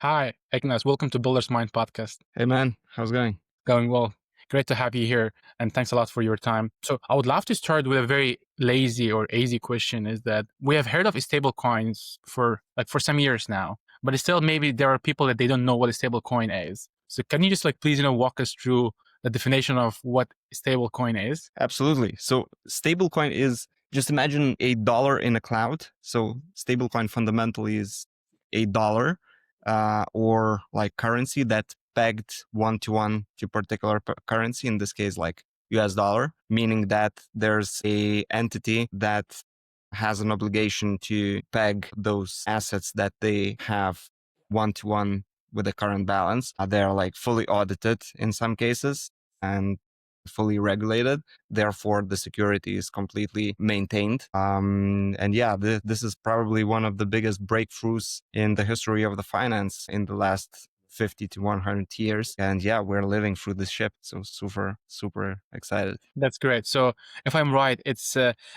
Hi, Ignas. Welcome to Builder's Mind podcast. Hey man, how's it going? Going well. Great to have you here, and thanks a lot for your time. So, I would love to start with a very lazy or easy question: is that we have heard of stable coins for some years now, but still maybe there are people that they don't know what a stable coin is. So, can you just please walk us through the definition of what stable coin is? Absolutely. So stablecoin is just imagine a dollar in a cloud. So stablecoin fundamentally is a dollar or like currency that's pegged one to particular currency. In this case, like US dollar, meaning that there's a entity that has an obligation to peg those assets that they have one with the current balance. They're like fully audited in some cases and fully regulated. Therefore, the security is completely maintained. And yeah, this is probably one of the biggest breakthroughs in the history of the finance in the last 50 to 100 years. And yeah, we're living through this shift. So super excited. That's great. So, if I'm right, it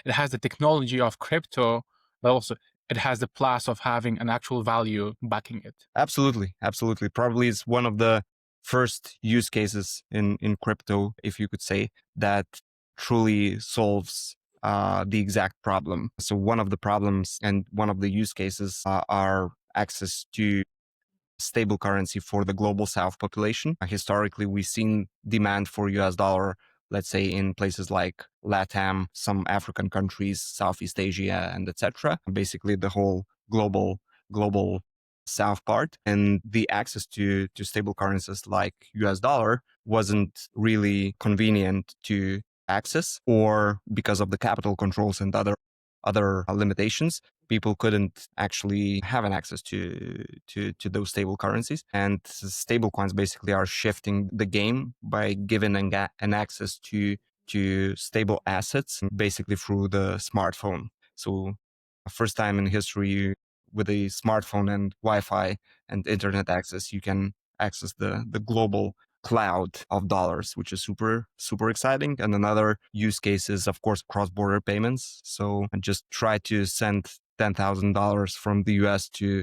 has the technology of crypto, but also it has the plus of having an actual value backing it. Absolutely. Probably it's one of the first use cases in crypto, if you could say, that truly solves the exact problem. So one of the problems and one of the use cases are access to stable currency for the global South population. Historically, we've seen demand for US dollar, let's say in places like LATAM, some African countries, Southeast Asia, and etc. Basically, the whole global South part, and the access to stable currencies like US dollar wasn't really convenient to access, or because of the capital controls and other limitations, people couldn't actually have an access to those stable currencies. And stable coins basically are shifting the game by giving an access to stable assets basically through the smartphone. So first time in history with a smartphone and Wi-Fi and internet access, you can access the global cloud of dollars, which is super exciting. And another use case is, of course, cross-border payments. So I just try to send $10,000 from the US to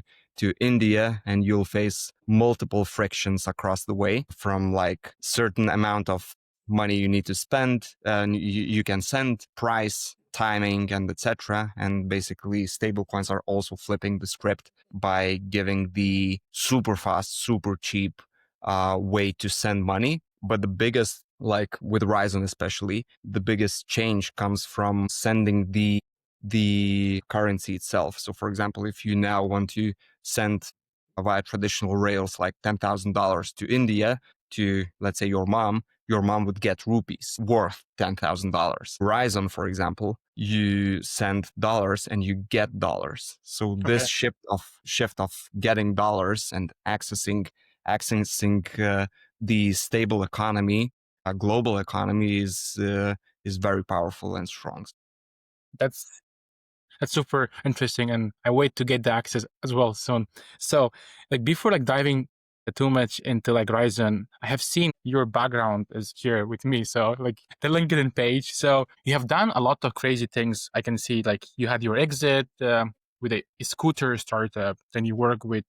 India, and you'll face multiple frictions across the way, from like certain amount of money you need to spend, and you can send, price, timing, and etc. And basically, stablecoins are also flipping the script by giving the super fast, super cheap way to send money. But the biggest, like with Rizon especially, the biggest change comes from sending the currency itself. So for example, if you now want to send via traditional rails like $10,000 to India to, let's say, your mom would get rupees worth $10,000. Rizon, for example, you send dollars and you get dollars. So this Okay. shift of getting dollars and accessing the stable economy, a global economy is very powerful and strong. That's That's super interesting, and I wait to get the access as well soon. So, before diving too much into Ryzen, I have seen your background is here with me. So, the LinkedIn page. So you have done a lot of crazy things. I can see you had your exit with a scooter startup. Then you work with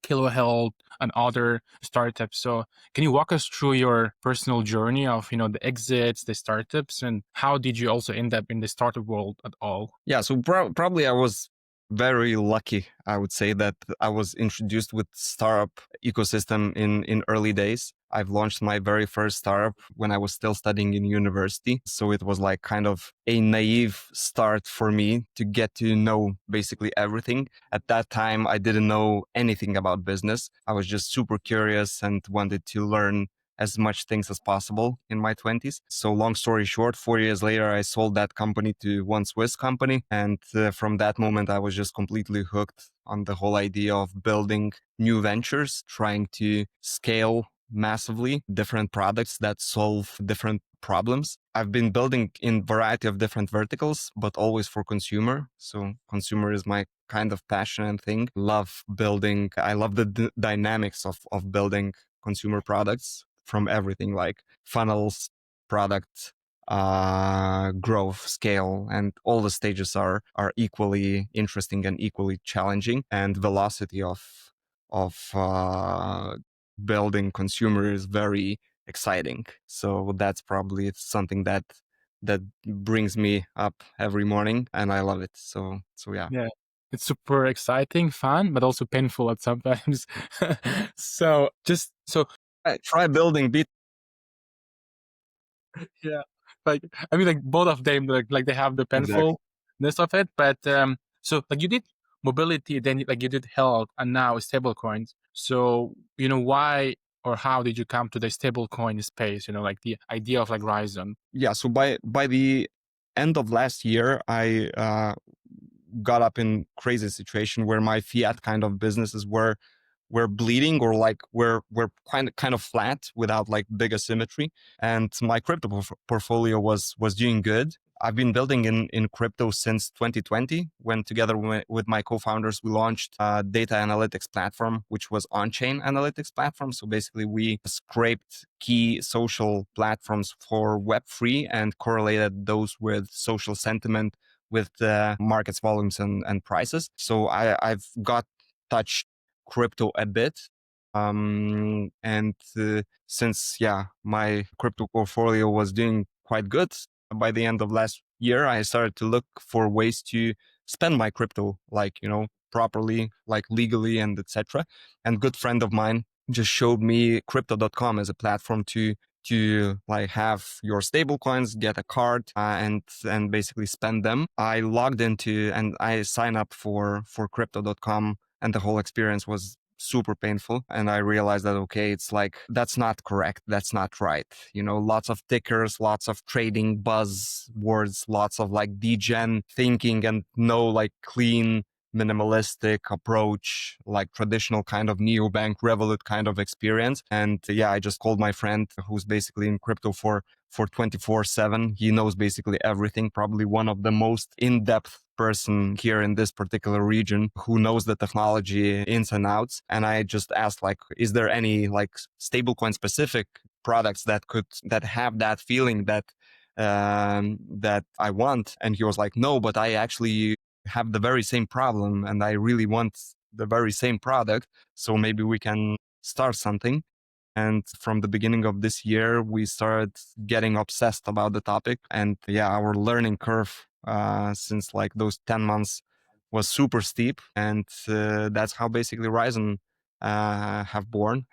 Kilo Health and other startups. So can you walk us through your personal journey of the exits, the startups, and how did you also end up in the startup world at all? Yeah, so probably I was very lucky. I would say that I was introduced with startup ecosystem in early days. I've launched my very first startup when I was still studying in university. So it was like kind of a naive start for me to get to know basically everything. At that time, I didn't know anything about business. I was just super curious and wanted to learn as much things as possible in my 20s. So long story short, 4 years later, I sold that company to one Swiss company. And from that moment, I was just completely hooked on the whole idea of building new ventures, trying to scale massively different products that solve different problems. I've been building in variety of different verticals, but always for consumer. So consumer is my kind of passion and thing. I love the dynamics of building consumer products, from everything like funnels, product, growth, scale, and all the stages are equally interesting and equally challenging. And velocity building consumer is very exciting. So that's probably something that brings me up every morning, and I love it. So yeah. Yeah. It's super exciting, fun, but also painful at sometimes. So just so Try building bit. yeah, like I mean, like both of them, like they have the Exactly. painfulness of it, but so like you did mobility, then like you did health, and now stablecoins. So why or how did you come to the stablecoin space? Like the idea of like Rizon. Yeah. So by the end of last year, I got up in crazy situation where my fiat kind of businesses were bleeding, or like were kind of flat without like big asymmetry, and my crypto portfolio was doing good. I've been building in crypto since 2020, when together with my co-founders we launched a data analytics platform, which was on-chain analytics platform. So basically we scraped key social platforms for Web3 and correlated those with social sentiment, with the markets volumes and prices. So I've got touched crypto a bit. And since my crypto portfolio was doing quite good by the end of last year, I started to look for ways to spend my crypto, like properly, like legally and etc. And good friend of mine just showed me crypto.com as a platform to like have your stable coins, get a card, and basically spend them. I logged into and I signed up for crypto.com, and the whole experience was super painful. And I realized that, okay, it's like, that's not correct. That's not right. Lots of tickers, lots of trading buzzwords, lots of like degen thinking, and no like clean, minimalistic approach, like traditional kind of neobank, Revolut kind of experience. And I just called my friend who's basically in crypto for 24/7. He knows basically everything, probably one of the most in-depth person here in this particular region who knows the technology ins and outs. And I just asked, like, is there any like stablecoin specific products that have that feeling that I want? And he was like, no, but I actually have the very same problem and I really want the very same product. So maybe we can start something. And from the beginning of this year, we started getting obsessed about the topic. And our learning curve since like those 10 months was super steep. And that's how basically Rizon has born.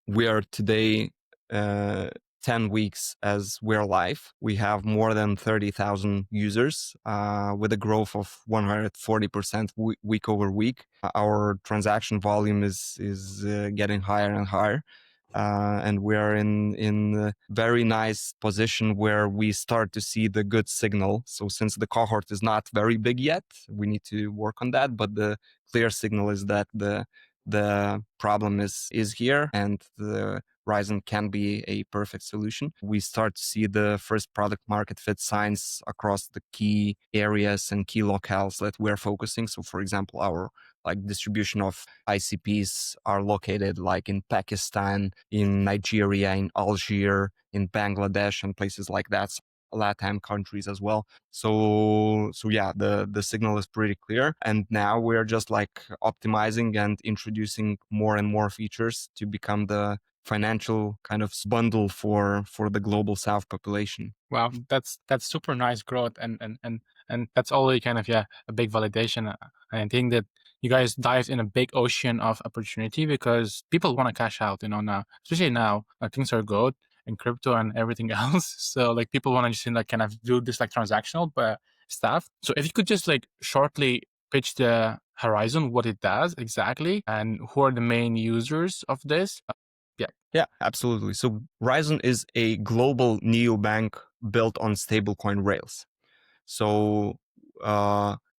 We are today uh, 10 weeks as we're live. We have more than 30,000 users with a growth of 140% week over week. Our transaction volume is getting higher and higher. And we are in a very nice position where we start to see the good signal. So since the cohort is not very big yet, we need to work on that. But the clear signal is that the problem is here, and the Rizon can be a perfect solution. We start to see the first product market fit signs across the key areas and key locales that we're focusing. So for example, our like distribution of ICPs are located like in Pakistan, in Nigeria, in Algeria, in Bangladesh, and places like that. LATAM countries as well. So the signal is pretty clear. And now we're just like optimizing and introducing more and more features to become the financial kind of bundle for the global South population. Wow, that's super nice growth, and that's already kind of a big validation. I think that you guys dived in a big ocean of opportunity because people want to cash out, now, especially now things are good in crypto and everything else. So like people want to just like kind of do this like transactional but stuff. So if you could just like shortly pitch the Horizon, what it does exactly, and who are the main users of this. Yeah. Yeah, absolutely. So Rizon is a global neobank built on stablecoin rails. So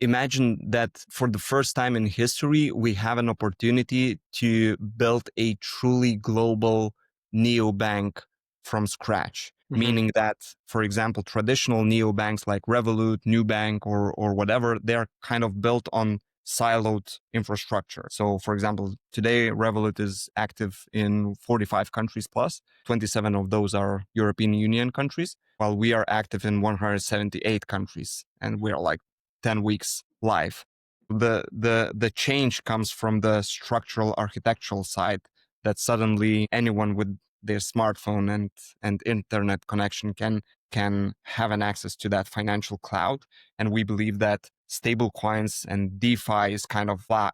imagine that for the first time in history, we have an opportunity to build a truly global neobank from scratch. Mhm. Meaning that, for example, traditional neobanks like Revolut, Nubank, or whatever, they're kind of built on siloed infrastructure. So, for example, today Revolut is active in 45 countries plus. 27 of those are European Union countries, while we are active in 178 countries, and we're like 10 weeks live. The change comes from the structural architectural side, that suddenly anyone with their smartphone and internet connection can have an access to that financial cloud. And we believe that stable coins and DeFi is kind of a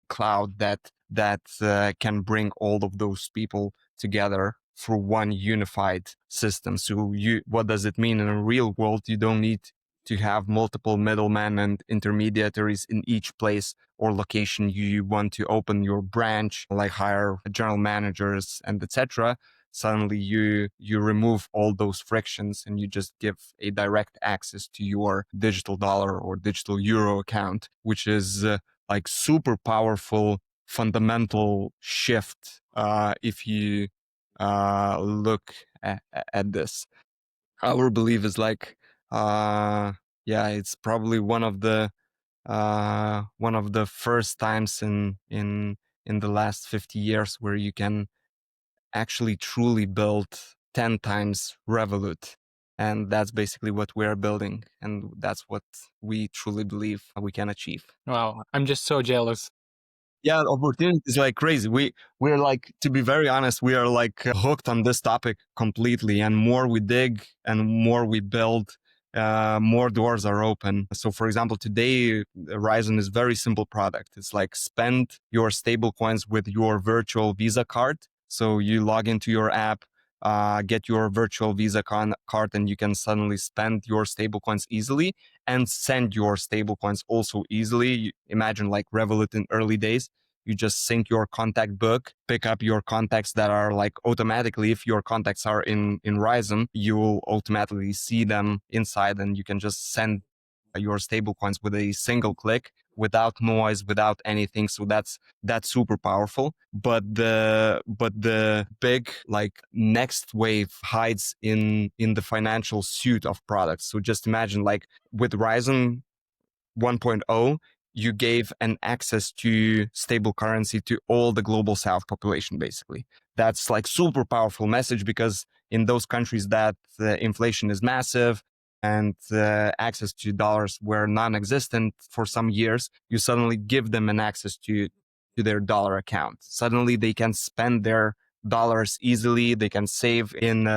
cloud that can bring all of those people together through one unified system. So what does it mean in a real world? You don't need to have multiple middlemen and intermediaries in each place or location you want to open your branch, like hire general managers and etc. Suddenly you remove all those frictions and you just give a direct access to your digital dollar or digital euro account, which is like super powerful fundamental shift if you look at this. Our belief is like yeah, it's probably one of the first times in the last 50 years where you can actually truly build 10 times Revolut. And that's basically what we're building, and that's what we truly believe we can achieve. Wow, I'm just so jealous. Yeah, opportunities like crazy. We're like, to be very honest, we are like hooked on this topic completely. And more we dig and more we build, more doors are open. So, for example, today Rizon is very simple product. It's like spend your stable coins with your virtual Visa card. So you log into your app, get your virtual Visa card, and you can suddenly spend your stable coins easily and send your stable coins also easily. Imagine like Revolut in early days. You just sync your contact book, pick up your contacts that are like automatically, if your contacts are in Rizon, you will automatically see them inside and you can just send your stable coins with a single click without noise, without anything. So that's super powerful. But the big like next wave hides in the financial suite of products. So just imagine like with Rizon 1.0, you gave an access to stable currency to all the global south population, basically. That's like super powerful message, because in those countries that inflation is massive and access to dollars were non-existent for some years, you suddenly give them an access to their dollar account. Suddenly they can spend their dollars easily. They can save in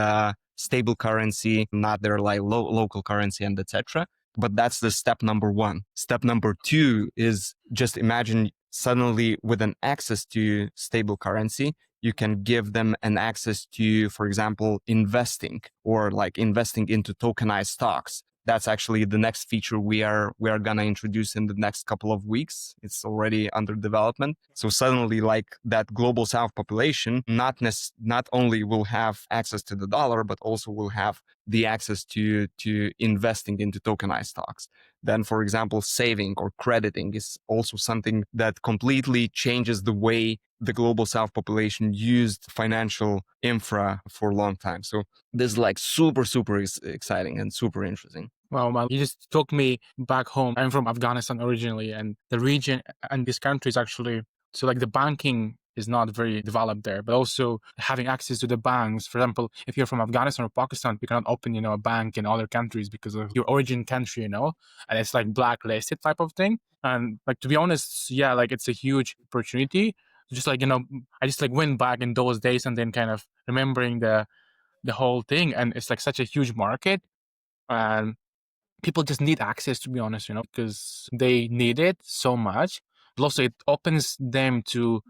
stable currency, not their like local currency, and etc. But that's the step number one. Step number two is just imagine suddenly with an access to stable currency, you can give them an access to, for example, investing, or like investing into tokenized stocks. That's actually the next feature we are going to introduce in the next couple of weeks. It's already under development. So suddenly like that global south population not only will have access to the dollar, but also will have the access to investing into tokenized stocks. Then, for example, saving or crediting is also something that completely changes the way the global south population used financial infra for a long time. So this is like super, super exciting and super interesting. Wow, man, you just took me back home. I'm from Afghanistan originally, and the region and this country is actually, so like the banking is not very developed there, but also having access to the banks. For example, if you're from Afghanistan or Pakistan, you cannot open, a bank in other countries because of your origin country, and it's like blacklisted type of thing. And like, to be honest, yeah, like it's a huge opportunity. Just like, I just like went back in those days and then kind of remembering the whole thing. And it's like such a huge market. And people just need access, to be honest, because they need it so much. But also it opens them to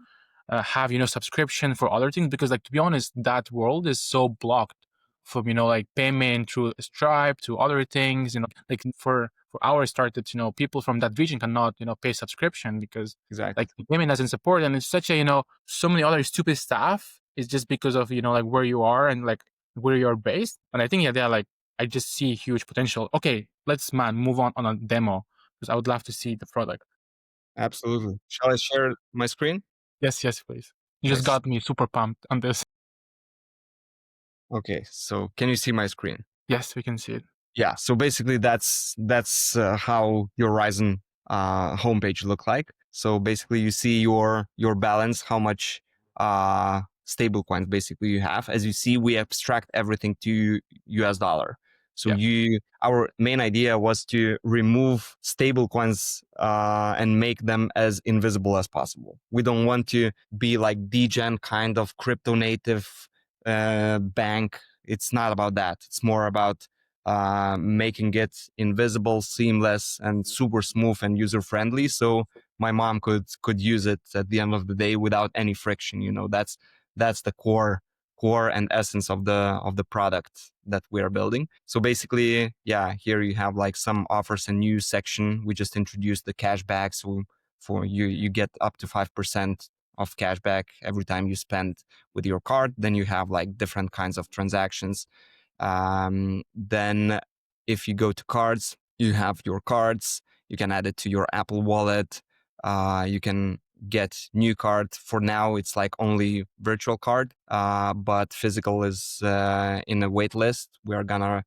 have, subscription for other things, because like, to be honest, that world is so blocked from, like payment through Stripe to other things, like for our startups, people from that region cannot, pay subscription because Exactly. like the payment doesn't support. And it's such a, so many other stupid stuff. It's just because of, like where you are and like where you're based. And I think, yeah, they're like, I just see huge potential. Okay, let's move on a demo, because I would love to see the product. Absolutely. Shall I share my screen? Yes, please. You just Nice. got me super pumped on this. Okay, so can you see my screen? Yes, we can see it. Yeah, so basically that's how your Rizon homepage look like. So basically you see your balance, how much stable coins basically you have. As you see, we abstract everything to US dollar. So our main idea was to remove stablecoins and make them as invisible as possible. We don't want to be like degen kind of crypto native bank. It's not about that. It's more about making it invisible, seamless, and super smooth and user friendly. So my mom could use it at the end of the day without any friction. That's the core and essence of the product that we are building. So basically, yeah, here you have like some offers and news section. We just introduced the cashback, so for you get up to 5% of cashback every time you spend with your card. Then you have like different kinds of transactions. Then if you go to cards, you have your cards. You can add it to your Apple Wallet. You can get new card. For now, it's like only virtual card, but physical is in a wait list. We are gonna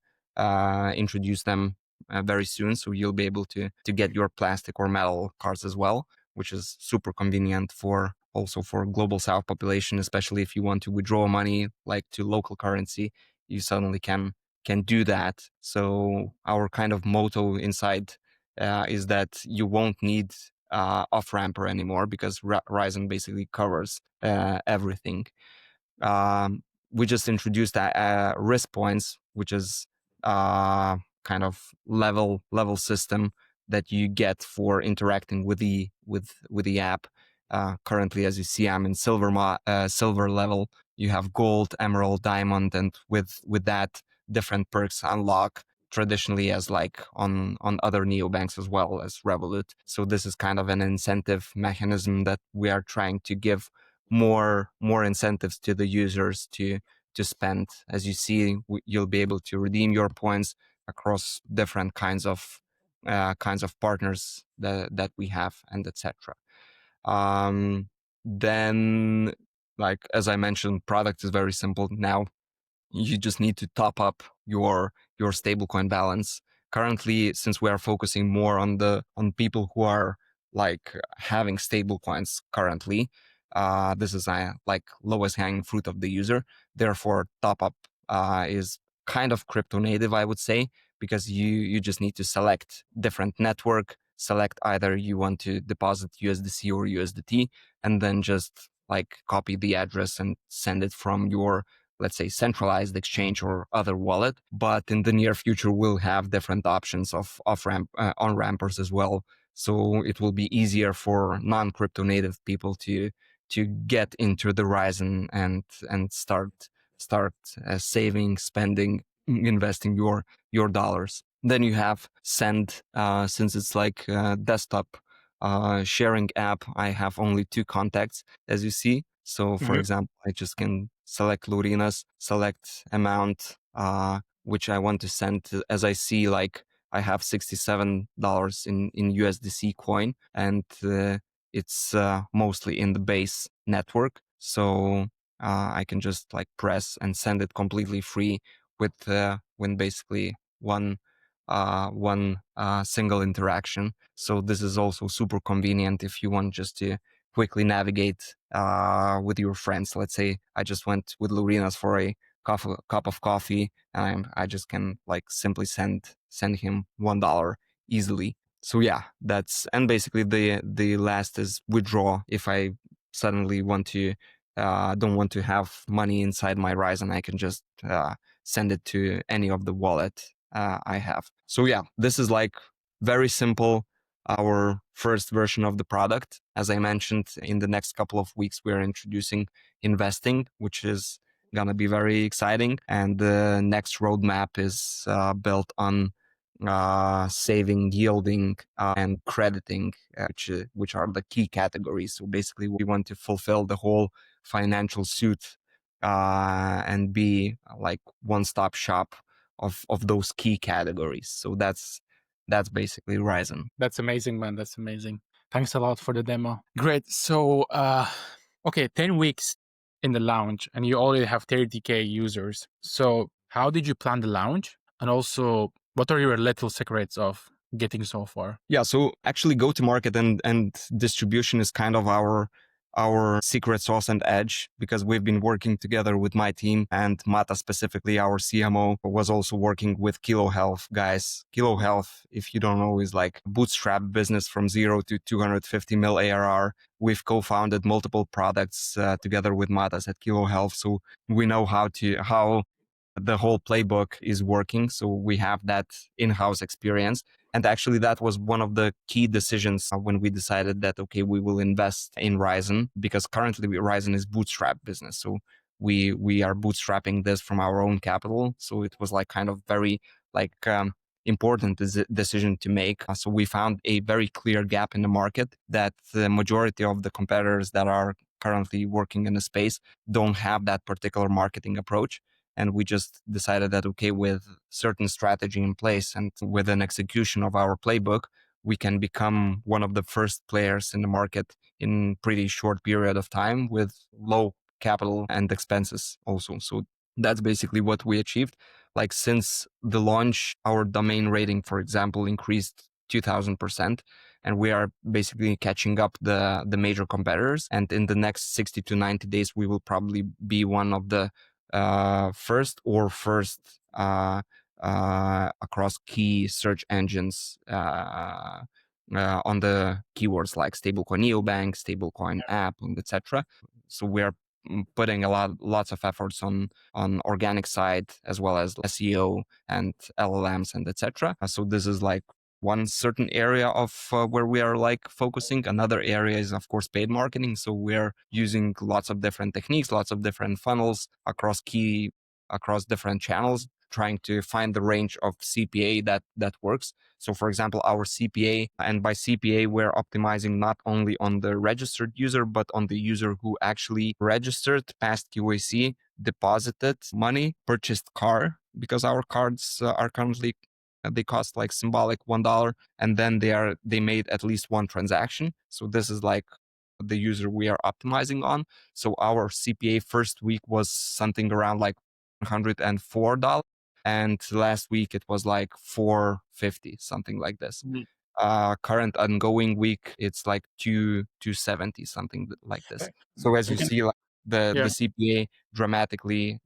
introduce them very soon, so you'll be able to get your plastic or metal cards as well, which is super convenient for also for global south population, especially if you want to withdraw money like to local currency, you suddenly can do that. So our kind of motto inside is that you won't need off ramper anymore, because Rizon basically covers everything. We just introduced risk points, which is kind of level system that you get for interacting with the app. Currently, as you see, I'm in silver level. You have gold, emerald, diamond, and with that, different perks unlock traditionally as like on other neobanks as well as Revolut. So this is kind of an incentive mechanism that we are trying to give more incentives to the users to spend. As you see, you'll be able to redeem your points across different kinds of partners that we have, and etc. Then, like as I mentioned, product is very simple now. You just need to top up your stablecoin balance. Currently, since we are focusing more on people who are like having stablecoins currently, this is like lowest hanging fruit of the user. Therefore, top up is kind of crypto native, I would say, because you just need to select different network, select either you want to deposit USDC or USDT, and then just like copy the address and send it from your, let's say, centralized exchange or other wallet. But in the near future, we'll have different options of on rampers as well. So it will be easier for non-crypto native people to get into the Rizon and start saving, spending, investing your dollars. Then you have Send, since it's like a desktop sharing app. I have only 2 contacts, as you see. So, for example, I just can select Lurinas, select amount which I want to send. As I see, like I have $67 in USDC coin, and it's mostly in the base network. So I can just like press and send it completely free with when basically one single interaction. So this is also super convenient if you want just to quickly navigate with your friends. Let's say I just went with Lurinas for a cup of coffee, and I just can like simply send him $1 easily. So yeah, that's, and basically the last is withdraw. If I suddenly want to don't want to have money inside my Rizon, I can just send it to any of the wallet I have. So yeah, this is like very simple, our first version of the product. As I mentioned, in the next couple of weeks, we're introducing investing, which is going to be very exciting. And the next roadmap is built on saving, yielding, and crediting, which are the key categories. So basically, we want to fulfill the whole financial suite and be like one-stop shop of those key categories. So that's basically Rizon. That's amazing, man. That's amazing. Thanks a lot for the demo. Great. So, okay, 10 weeks in the launch and you already have 30K users. So how did you plan the launch? And also, what are your little secrets of getting so far? Yeah, so actually go to market and distribution is kind of our our secret sauce and edge, because we've been working together with my team, and Mata specifically, our CMO, was also working with Kilo Health guys. Kilo Health, if you don't know, is like bootstrap business from 0 to 250 mil ARR. We've co-founded multiple products together with Matas at Kilo Health, so we know how the whole playbook is working. So we have that in-house experience. And actually, that was one of the key decisions when we decided that, okay, we will invest in Rizon, because currently Rizon is bootstrap business. So we are bootstrapping this from our own capital. So it was like kind of very like important decision to make. So we found a very clear gap in the market that the majority of the competitors that are currently working in the space don't have that particular marketing approach. And we just decided that, okay, with certain strategy in place and with an execution of our playbook, we can become one of the first players in the market in pretty short period of time with low capital and expenses also. So that's basically what we achieved. Like since the launch, our domain rating, for example, increased 2000%. And we are basically catching up the major competitors. And in the next 60 to 90 days, we will probably be one of the first across key search engines on the keywords like stablecoin neobank, stablecoin app, and etc. So we are putting lots of efforts on organic side as well as SEO and LLMs and etc. So this is like one certain area of where we are like focusing. Another area is of course paid marketing. So we're using lots of different techniques, lots of different funnels across different channels, trying to find the range of CPA that works. So for example, our CPA, and by CPA, we're optimizing not only on the registered user, but on the user who actually registered, passed QAC, deposited money, purchased car, because our cards are currently they cost like symbolic $1, and then they made at least one transaction. So this is like the user we are optimizing on. So our CPA first week was something around like $104, and last week it was like 450, something like this. Current ongoing week it's like 270, something like this. So as you see, like the CPA dramatically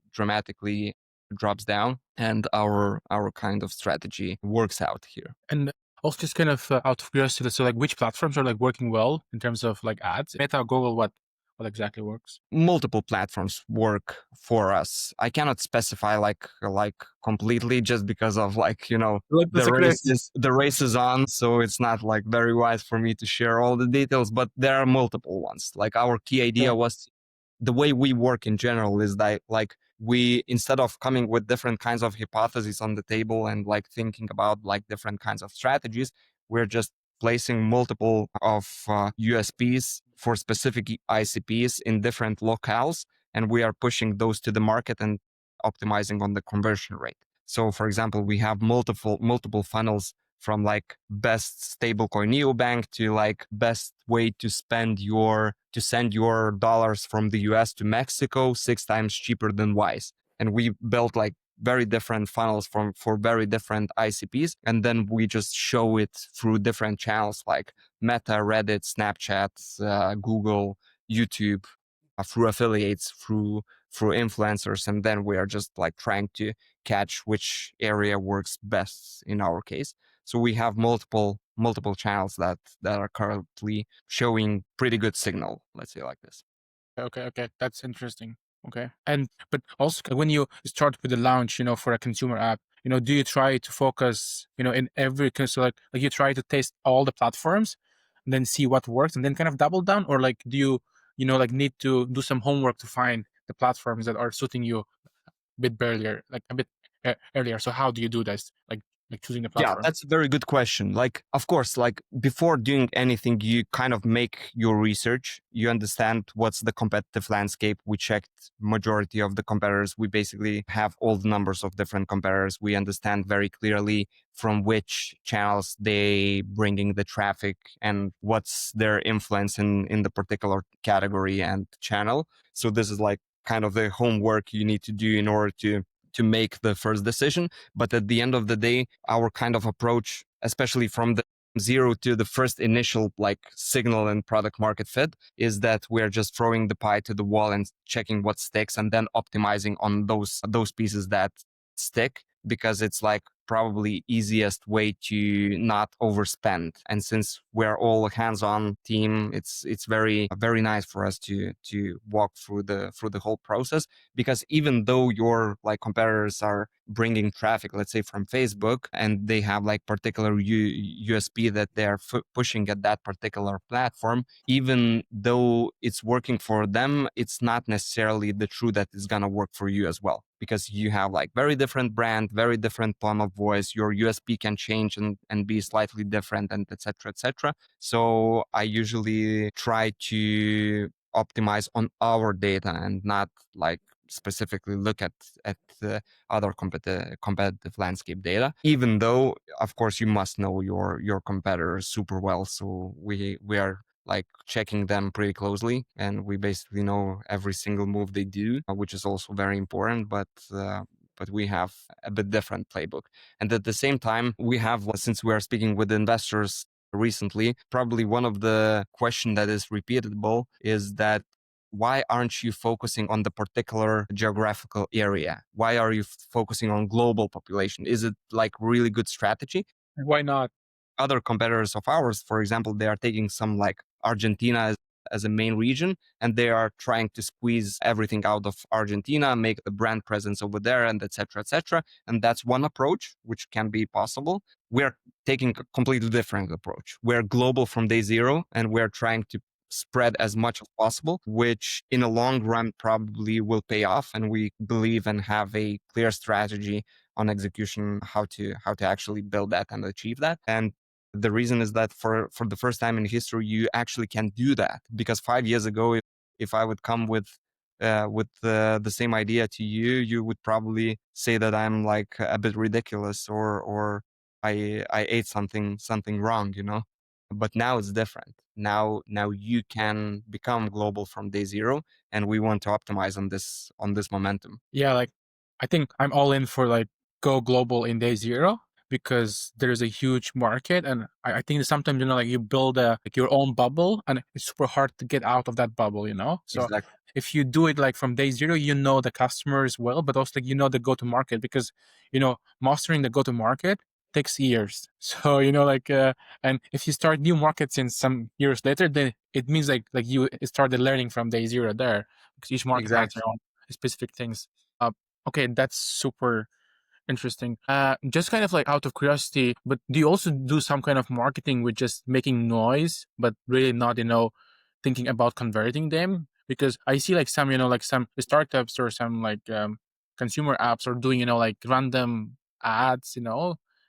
drops down, and our kind of strategy works out here. And also just kind of out of curiosity, so like which platforms are like working well in terms of like ads? Meta, Google, what exactly works? Multiple platforms work for us. I cannot specify like completely, just because of like, you know, the race is on, so it's not like very wise for me to share all the details, but there are multiple ones. Like our key idea was, the way we work in general is that like we, instead of coming with different kinds of hypotheses on the table and like thinking about like different kinds of strategies, we're just placing multiple of USPs for specific ICPs in different locales, and we are pushing those to the market and optimizing on the conversion rate. So for example, we have multiple funnels, from like best stablecoin neobank to like best way to send your dollars from the US to Mexico 6 times cheaper than Wise. And we built like very different funnels for very different ICPs, and then we just show it through different channels like Meta, Reddit, Snapchat, Google, YouTube, through affiliates, through influencers, and then we are just like trying to catch which area works best in our case. So we have multiple channels that are currently showing pretty good signal, let's say like this. Okay, that's interesting. Okay, but also when you start with the launch, for a consumer app, do you try to focus, in every so like you try to test all the platforms, and then see what works, and then kind of double down, or like do you, like need to do some homework to find the platforms that are suiting you a bit earlier, like a bit earlier? So how do you do this, like choosing the Yeah, platform? that's a very good question. Like, of course, like before doing anything, you kind of make your research. You understand what's the competitive landscape. We checked majority of the competitors. We basically have all the numbers of different competitors. We understand very clearly from which channels they bringing the traffic and what's their influence in the particular category and channel. So this is like kind of the homework you need to do in order to make the first decision. But at the end of the day, our kind of approach, especially from the zero to the first initial like signal and product market fit is that we're just throwing the pie to the wall and checking what sticks and then optimizing on those pieces that stick, because it's like probably easiest way to not overspend. And since we're all a hands-on team, it's very nice for us to walk through the whole process, because even though your like competitors are bringing traffic, let's say from Facebook, and they have like particular USP that they're pushing at that particular platform, even though it's working for them, it's not necessarily the true that is going to work for you as well, because you have like very different brand, very different tone of voice. Your USP can change and be slightly different, and etc. etc. So I usually try to optimize on our data and not like specifically look at the other competitive landscape data, even though of course you must know your competitors super well. So we are like checking them pretty closely, and we basically know every single move they do, which is also very important. But we have a bit different playbook. And at the same time, we have, since we are speaking with investors recently, probably one of the question that is repeatable is that why aren't you focusing on the particular geographical area? Why are you focusing on global population? Is it like really good strategy? Why not? Other competitors of ours, for example, they are taking some like Argentina as a main region, and they are trying to squeeze everything out of Argentina, make the brand presence over there, and etc. etc. And that's one approach which can be possible. We're taking a completely different approach. We're global from day zero, and we're trying to spread as much as possible, which in a long run probably will pay off. And we believe and have a clear strategy on execution, how to actually build that and achieve that. And the reason is that for the first time in history, you actually can do that. Because 5 years ago, if I would come with the same idea to you, you would probably say that I'm like a bit ridiculous, or I ate something wrong, you know. But now it's different. Now you can become global from day zero, and we want to optimize on this momentum. Yeah, like I think I'm all in for like go global in day zero because there's a huge market, and I think that sometimes like you build a like your own bubble, and it's super hard to get out of that bubble, you know. So Exactly. if you do it like from day zero, you know the customers well, but also like the go to market, because mastering the go to market takes years. So like and if you start new markets in some years later, then it means like you started learning from day zero there, because each market has Exactly. their own specific things. Okay, that's super interesting. Just kind of like out of curiosity, but do you also do some kind of marketing with just making noise, but really not, thinking about converting them? Because I see like some, like some startups or some like consumer apps are doing, like random ads,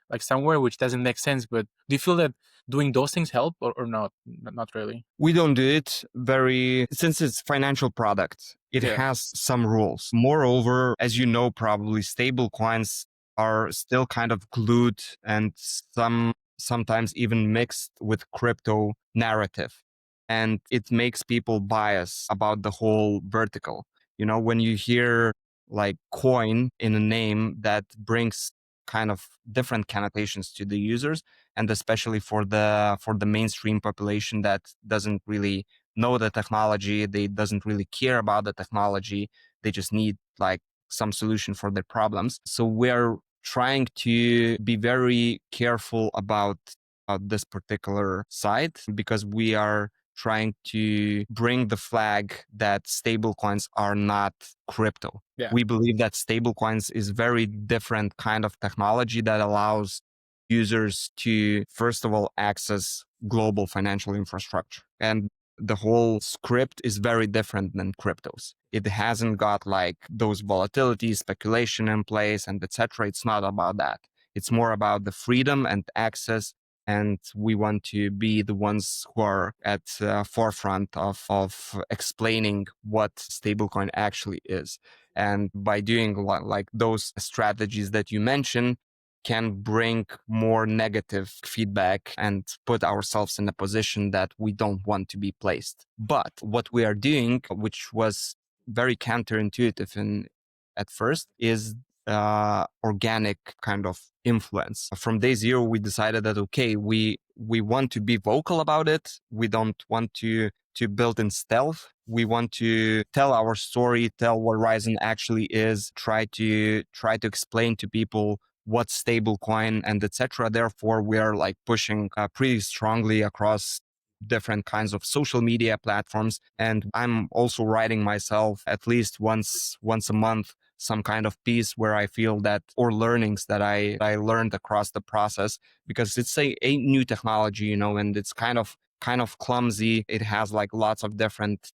like somewhere which doesn't make sense. But do you feel that doing those things help or not? Not really. We don't do it very, since it's financial product, it Yeah. has some rules. Moreover, as you know, probably stable coins are still kind of glued and sometimes even mixed with crypto narrative. And it makes people bias about the whole vertical. You know, when you hear like coin in a name, that brings kind of different connotations to the users, and especially for the mainstream population that doesn't really know the technology, they doesn't really care about the technology, they just need like some solution for their problems. So we're trying to be very careful about this particular side, because we are trying to bring the flag that stablecoins are not crypto. Yeah. We believe that stablecoins is very different kind of technology that allows users to, first of all, access global financial infrastructure. And the whole script is very different than cryptos. It hasn't got like those volatility, speculation in place, and etc. It's not about that. It's more about the freedom and access. And we want to be the ones who are at forefront of explaining what stablecoin actually is. And by doing like those strategies that you mentioned, can bring more negative feedback and put ourselves in a position that we don't want to be placed. But what we are doing, which was very counterintuitive at first, is organic kind of influence. From day zero, we decided that, okay, we want to be vocal about it. We don't want to build in stealth. We want to tell our story, tell what Rizon actually is, try to explain to people what's stablecoin and etc. Therefore, we are like pushing pretty strongly across different kinds of social media platforms. And I'm also writing myself at least once a month some kind of piece where I feel that, or learnings that I learned across the process, because it's a new technology, and it's kind of clumsy. It has like lots of different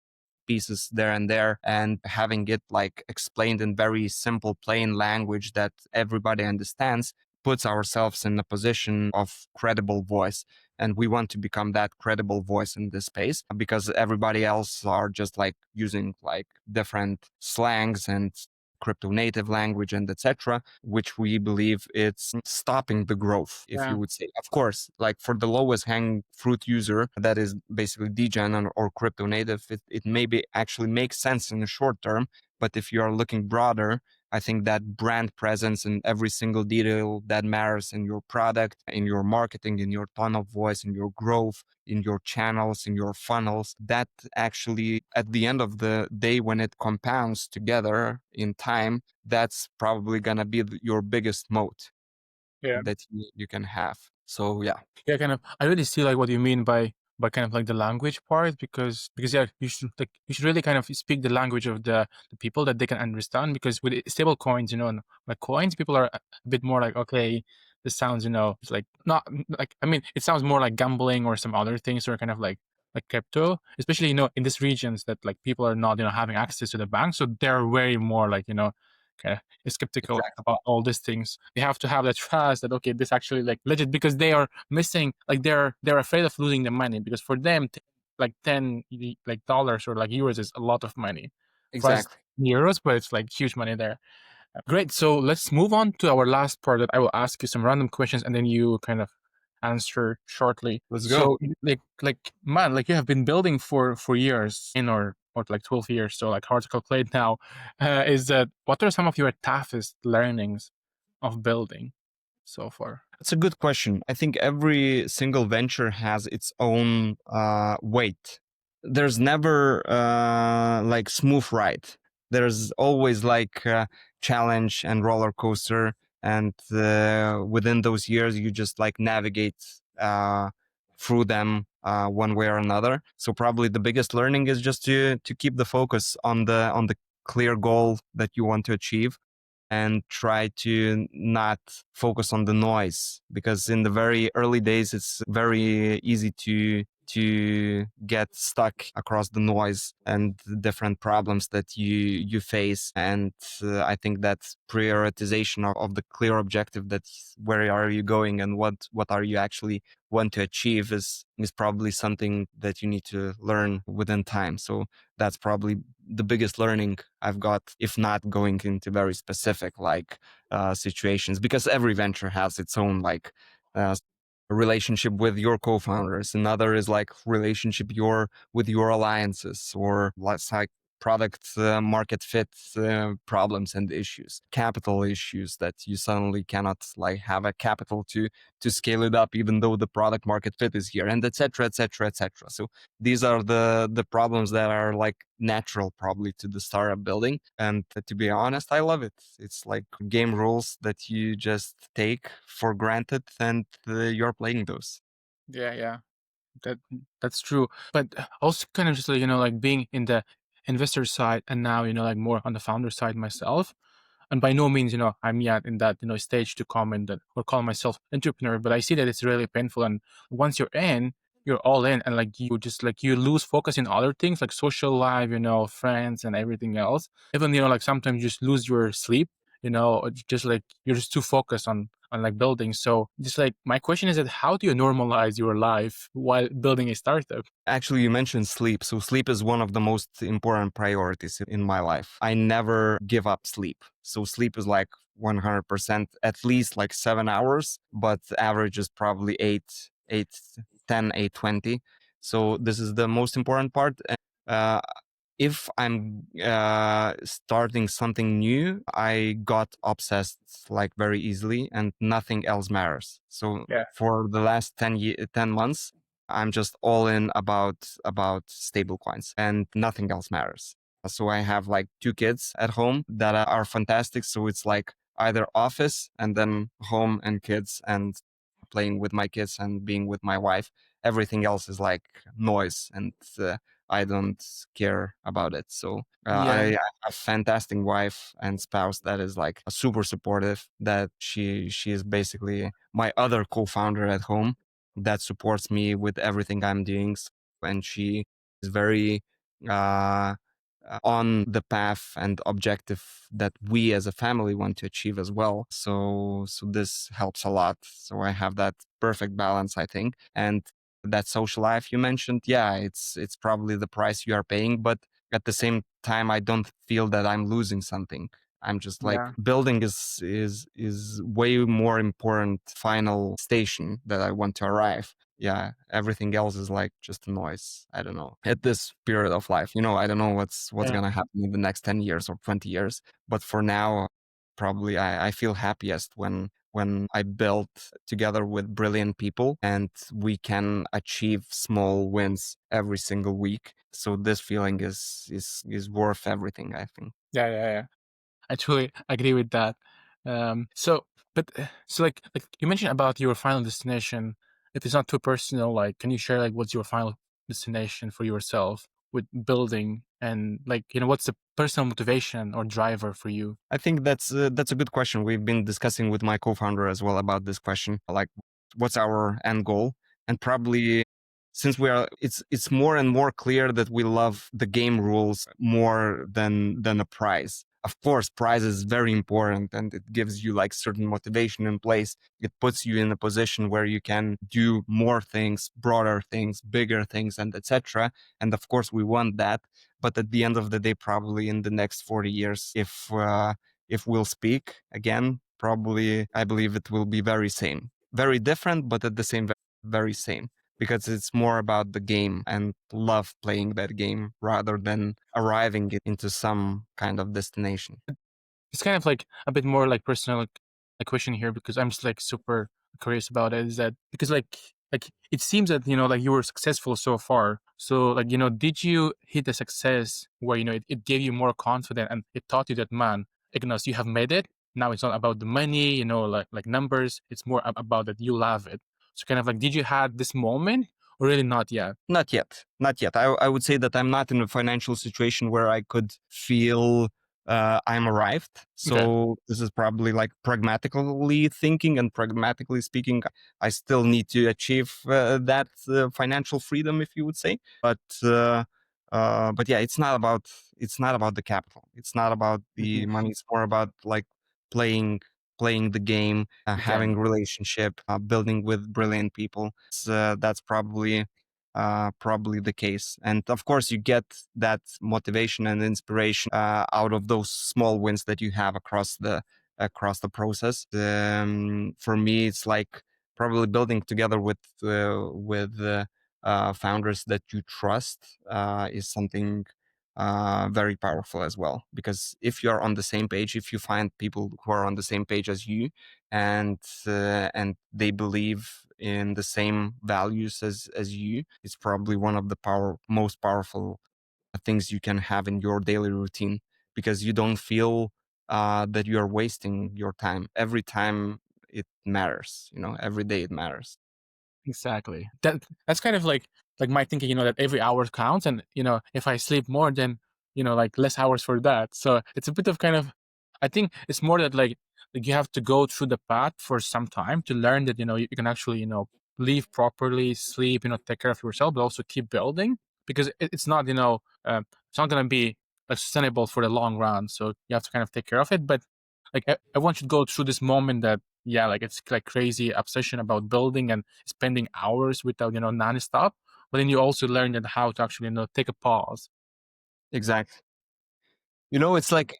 pieces there and there, and having it like explained in very simple, plain language that everybody understands puts ourselves in a position of credible voice. And we want to become that credible voice in this space, because everybody else are just like using like different slangs and crypto native language and etc., which we believe it's stopping the growth, if Yeah. you would say. Of course, like for the lowest hanging fruit user that is basically degen or crypto native, it maybe actually makes sense in the short term. But if you are looking broader, I think that brand presence in every single detail that matters in your product, in your marketing, in your tone of voice, in your growth, in your channels, in your funnels, that actually at the end of the day, when it compounds together in time, that's probably going to be your biggest moat Yeah. that you can have. So yeah. Yeah, kind of. I really see like what you mean by kind of like the language part, because yeah, you should really kind of speak the language of the people that they can understand. Because with stable coins, and like coins, people are a bit more like, okay, this sounds, it's like not like, I mean, it sounds more like gambling or some other things, or kind of like crypto, especially in these regions that like people are not having access to the bank, so they're way more like kind of skeptical Exactly. about all these things. They have to have the trust that, okay, this actually like legit, because they are missing, like they're afraid of losing the money, because for them like 10 like dollars or like euros is a lot of money. For us, Exactly. euros, but it's like huge money there. Great. So let's move on to our last part, that I will ask you some random questions and then you kind of answer shortly. Let's go. So like man, like you have been building for years, or like 12 years. So like hard to calculate now. Is that what are some of your toughest learnings of building so far? That's a good question. I think every single venture has its own weight. There's never like smooth ride. There's always like challenge and roller coaster, and within those years, you just like navigate through them one way or another. So probably the biggest learning is just to keep the focus on the clear goal that you want to achieve, and try to not focus on the noise, because in the very early days it's very easy to get stuck across the noise and the different problems that you face. And I think that prioritization of the clear objective, that where are you going and what are you actually want to achieve, is probably something that you need to learn within time. So that's probably the biggest learning I've got, if not going into very specific like situations, because every venture has its own like relationship with your co-founders. Another is like relationship with your alliances, or let's like product market fit problems and issues, capital issues, that you suddenly cannot like have a capital to scale it up, even though the product market fit is here, and etc etc etc. So these are the problems that are like natural probably to the startup building. And to be honest, I love it. It's like game rules that you just take for granted, and you're playing those. Yeah, yeah. That that's true. But also kind of just like, like being in the investor side, and now, like more on the founder side myself. And by no means, I'm yet in that, stage to comment that or call myself entrepreneur, but I see that it's really painful. And once you're in, you're all in, and like you just like you lose focus in other things like social life, friends and everything else. Even, like sometimes you just lose your sleep, or just like you're just too focused on like building. So just like my question is that how do you normalize your life while building a startup? Actually, you mentioned sleep. So sleep is one of the most important priorities in my life. I never give up sleep. So sleep is like 100%, at least like 7 hours, but the average is probably 8, 10, 8, 20. So this is the most important part. Uh, if I'm starting something new, I got obsessed like very easily, and nothing else matters. So Yeah. for the last 10 months, I'm just all in about stablecoins, and nothing else matters. So I have like two kids at home that are fantastic. So it's like either office and then home and kids and playing with my kids and being with my wife. Everything else is like noise, and I don't care about it. So I Yeah. have a fantastic wife and spouse that is like super supportive. That she is basically my other co-founder at home that supports me with everything I'm doing. And she is very uh, on the path and objective that we as a family want to achieve as well. So this helps a lot. So I have that perfect balance, I think. And that social life you mentioned, yeah, it's probably the price you are paying, but at the same time, I don't feel that I'm losing something. I'm just like Yeah. building is way more important final station that I want to arrive. Yeah, everything else is like just a noise. I don't know. At this period of life, I don't know what's Yeah. gonna happen in the next 10 years or 20 years. But for now, probably I feel happiest when I build together with brilliant people and we can achieve small wins every single week. So this feeling is worth everything, I think. Yeah. Yeah. Yeah. I truly agree with that. So, but so like you mentioned about your final destination. If it's not too personal, like, can you share like what's your final destination for yourself with building, and like what's the personal motivation or driver for you? I think that's a good question. We've been discussing with my co-founder as well about this question, like what's our end goal, and probably since it's more and more clear that we love the game rules more than a prize. Of course, prize is very important and it gives you like certain motivation in place. It puts you in a position where you can do more things, broader things, bigger things, and etc. And of course, we want that. But at the end of the day, probably in the next 40 years, if we'll speak again, probably I believe it will be very same, very different, but at the same very same, because it's more about the game and love playing that game rather than arriving into some kind of destination. It's kind of like a bit more like personal like question here, because I'm just like super curious about it. Is that because like it seems that like you were successful so far. So like did you hit the success where it gave you more confidence and it taught you that, man, Ignas, you have made it. Now it's not about the money, like numbers. It's more about that you love it. So kind of like, did you had this moment or really not yet? Not yet. Not yet. I would say that I'm not in a financial situation where I could feel I'm arrived. Okay. So this is probably like pragmatically thinking and pragmatically speaking, I still need to achieve that financial freedom, if you would say. But yeah, it's not about the capital. It's not about the Mhm. money. It's more about like playing playing the game, Okay. having relationship, building with brilliant people. That's probably the case. And of course, you get that motivation and inspiration out of those small wins that you have across the process. For me, it's like probably building together with founders that you trust is something very powerful as well. Because if you're on the same page, if you find people who are on the same page as you, and they believe in the same values as you, it's probably one of the most powerful things you can have in your daily routine, because you don't feel that you are wasting your time. Every time it matters, every day it matters. Exactly. That's kind of like my thinking, that every hour counts, and if I sleep more, then like less hours for that. So it's a bit of kind of, I think it's more that like you have to go through the path for some time to learn that you can actually live properly, sleep, take care of yourself, but also keep building, because it's not it's not gonna be like sustainable for the long run. So you have to kind of take care of it, but like everyone should go through this moment that, yeah, like it's like crazy obsession about building and spending hours without non-stop, but then you also learn that how to actually take a pause. Exactly. It's like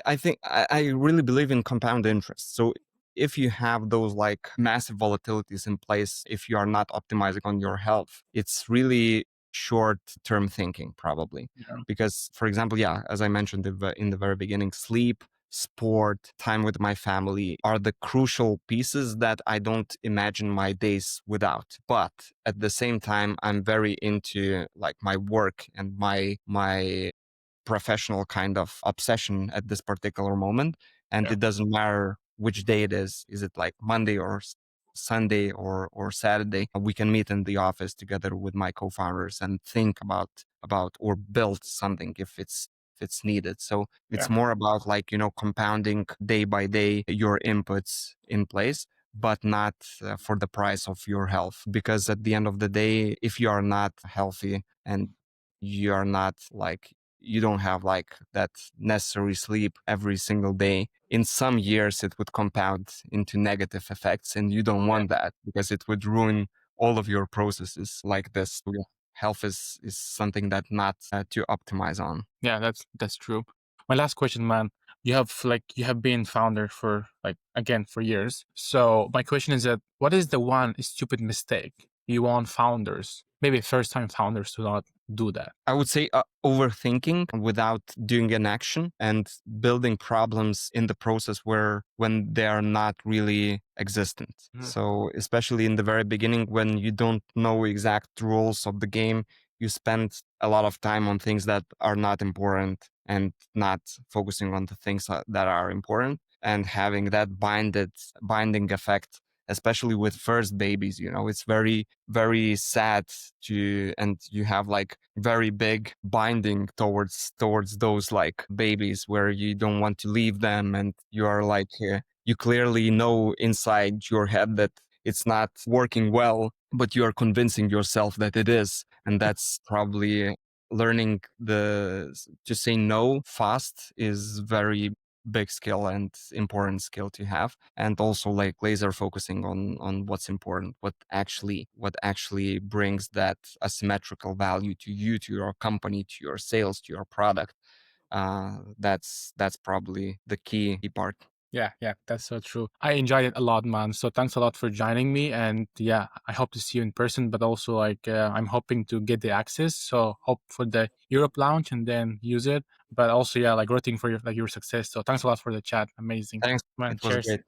I think I really believe in compound interest. So if you have those like massive volatilities in place, if you are not optimizing on your health, it's really short-term thinking, probably. Yeah. Because, for example, yeah, as I mentioned in the very beginning, sleep, sport, time with my family are the crucial pieces that I don't imagine my days without. But at the same time, I'm very into like my work and my professional kind of obsession at this particular moment. And Yeah. it doesn't matter which day it is. Is it like Monday or Sunday or Saturday? We can meet in the office together with my co-founders and think about or build something if it's needed. So it's Yeah. more about like, compounding day by day your inputs in place, but not for the price of your health. Because at the end of the day, if you are not healthy and you are not like you don't have like that necessary sleep every single day, in some years it would compound into negative effects, and you don't Yeah. want that because it would ruin all of your processes like this. So, yeah, health is something that not to optimize on. Yeah, that's true. My last question, man. You have been founder for like again for years. So my question is that what is the one stupid mistake you want founders, maybe first time founders, to not do that? I would say overthinking without doing an action and building problems in the process where when they are not really existent. Mhm. So especially in the very beginning when you don't know exact rules of the game, you spend a lot of time on things that are not important and not focusing on the things that are important, and having that binding effect, especially with first babies. It's very very sad to, and you have like very big binding towards those like babies where you don't want to leave them, and you are like you clearly know inside your head that it's not working well, but you are convincing yourself that it is. And that's probably learning the to say no fast is very big skill and important skill to have. And also like laser focusing on what's important, what actually brings that asymmetrical value to you, to your company, to your sales, to your product. That's probably the key part. Yeah, yeah, that's so true. I enjoyed it a lot, man. So thanks a lot for joining me. And yeah, I hope to see you in person, but also like I'm hoping to get the access. So hope for the Europe launch and then use it. But also, yeah, like rooting for your success. So thanks a lot for the chat. Amazing. Thanks, Man, it was cheers. great.